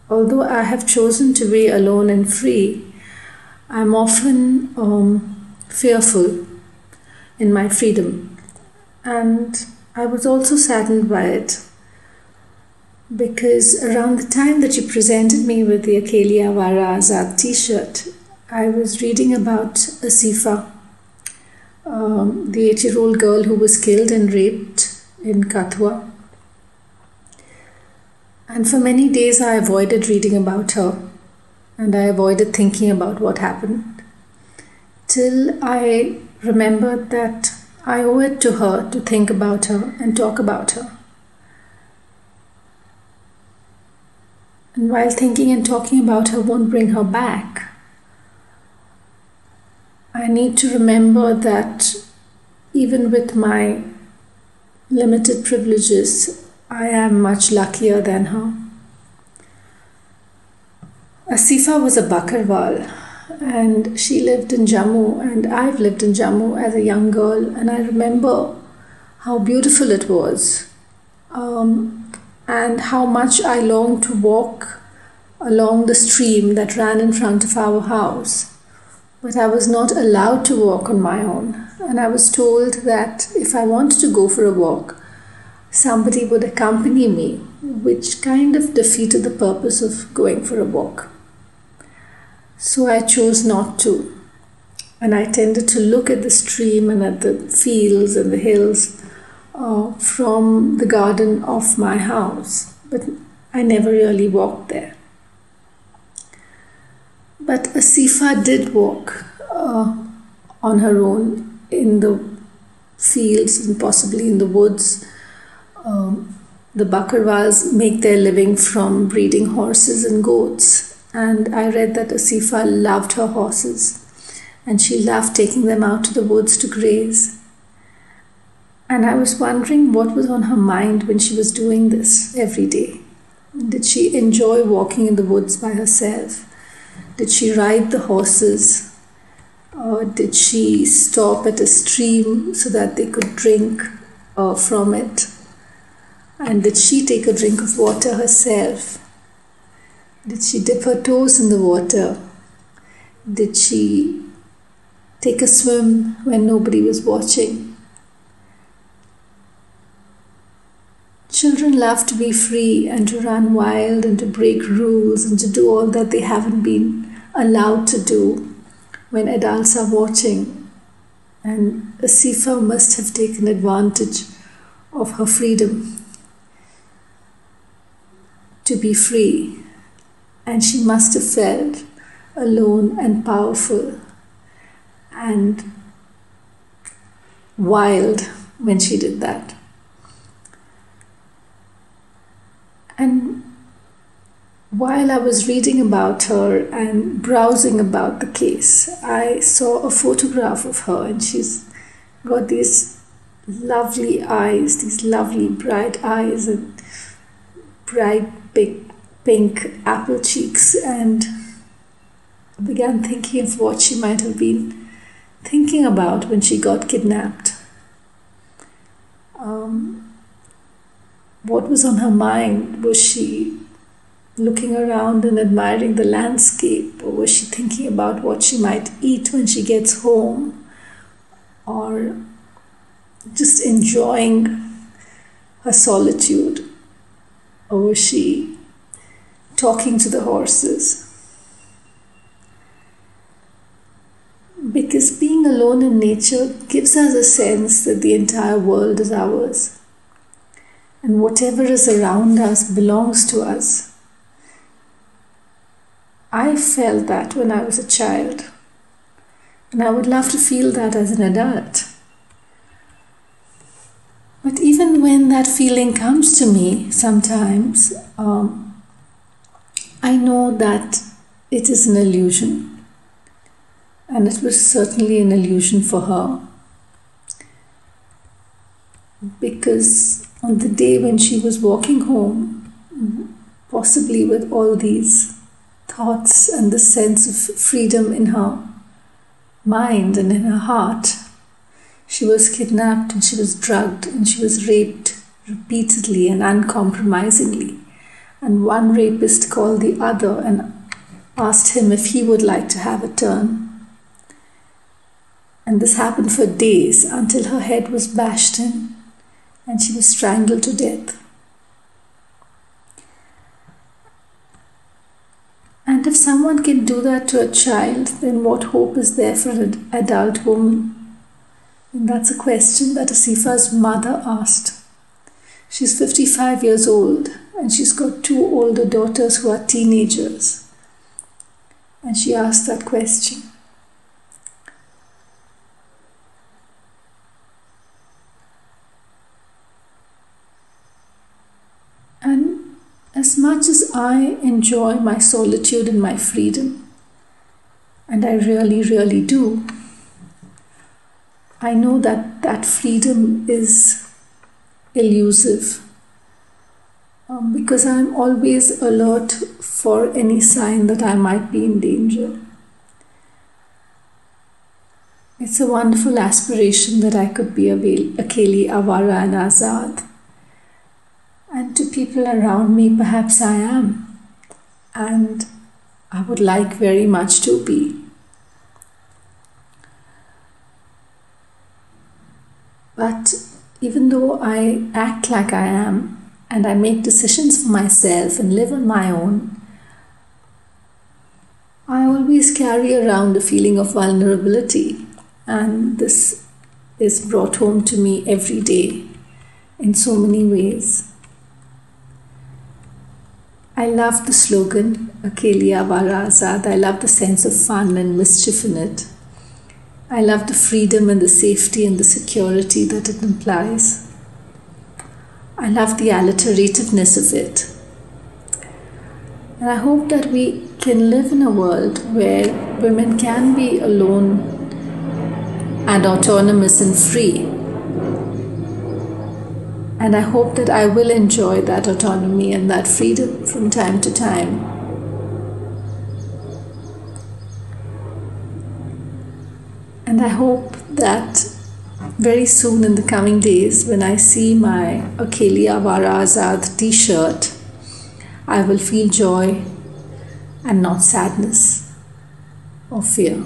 although I have chosen to be alone and free, I'm often fearful in my freedom. And I was also saddened by it because around the time that you presented me with the Akeli Awara Azad t-shirt, I was reading about Asifa, the 8-year-old girl who was killed and raped in Kathua. And for many days I avoided reading about her and I avoided thinking about what happened till I remembered that I owe it to her to think about her and talk about her. And while thinking and talking about her won't bring her back, I need to remember that even with my limited privileges, I am much luckier than her. Asifa was a Bakarwal and she lived in Jammu, and I've lived in Jammu as a young girl, and I remember how beautiful it was and how much I longed to walk along the stream that ran in front of our house. But I was not allowed to walk on my own, and I was told that if I wanted to go for a walk, somebody would accompany me, which kind of defeated the purpose of going for a walk. So I chose not to, and I tended to look at the stream and at the fields and the hills from the garden of my house, but I never really walked there. But Asifa did walk on her own in the fields and possibly in the woods. The Bakarwals make their living from breeding horses and goats, and I read that Asifa loved her horses and she loved taking them out to the woods to graze. And I was wondering what was on her mind when she was doing this every day. Did she enjoy walking in the woods by herself? Did she ride the horses? Or did she stop at a stream so that they could drink from it? And did she take a drink of water herself? Did she dip her toes in the water? Did she take a swim when nobody was watching? Children love to be free and to run wild and to break rules and to do all that they haven't been allowed to do when adults are watching. And Asifa must have taken advantage of her freedom to be free, and she must have felt alone and powerful and wild when she did that. And while I was reading about her and browsing about the case, I saw a photograph of her, and she's got these lovely eyes, these lovely bright eyes and bright big pink apple cheeks, and I began thinking of what she might have been thinking about when she got kidnapped. What was on her mind? Was she looking around and admiring the landscape, or was she thinking about what she might eat when she gets home, or just enjoying her solitude, or was she talking to the horses? Because being alone in nature gives us a sense that the entire world is ours, and whatever is around us belongs to us. I felt that when I was a child, and I would love to feel that as an adult. But even when that feeling comes to me sometimes, I know that it is an illusion, and it was certainly an illusion for her, because on the day when she was walking home, possibly with all these thoughts and the sense of freedom in her mind and in her heart, she was kidnapped and she was drugged and she was raped repeatedly and uncompromisingly and one rapist called the other and asked him if he would like to have a turn. And this happened for days until her head was bashed in and she was strangled to death. And if someone can do that to a child, then what hope is there for an adult woman? And that's a question that Asifa's mother asked. She's 55 years old and she's got two older daughters who are teenagers. And she asked that question. And as much as I enjoy my solitude and my freedom, and I really, really do, I know that that freedom is elusive because I'm always alert for any sign that I might be in danger. It's a wonderful aspiration that I could be Akeli, Avara and Azad. And to people around me, perhaps I am. And I would like very much to be. But even though I act like I am, and I make decisions for myself and live on my own, I always carry around a feeling of vulnerability. And this is brought home to me every day in so many ways. I love the slogan, Akeli Avara Azad. I love the sense of fun and mischief in it. I love the freedom and the safety and the security that it implies. I love the alliterativeness of it. And I hope that we can live in a world where women can be alone and autonomous and free. And I hope that I will enjoy that autonomy and that freedom from time to time. And I hope that very soon in the coming days, when I see my Akeli Avara Azad t-shirt, I will feel joy and not sadness or fear.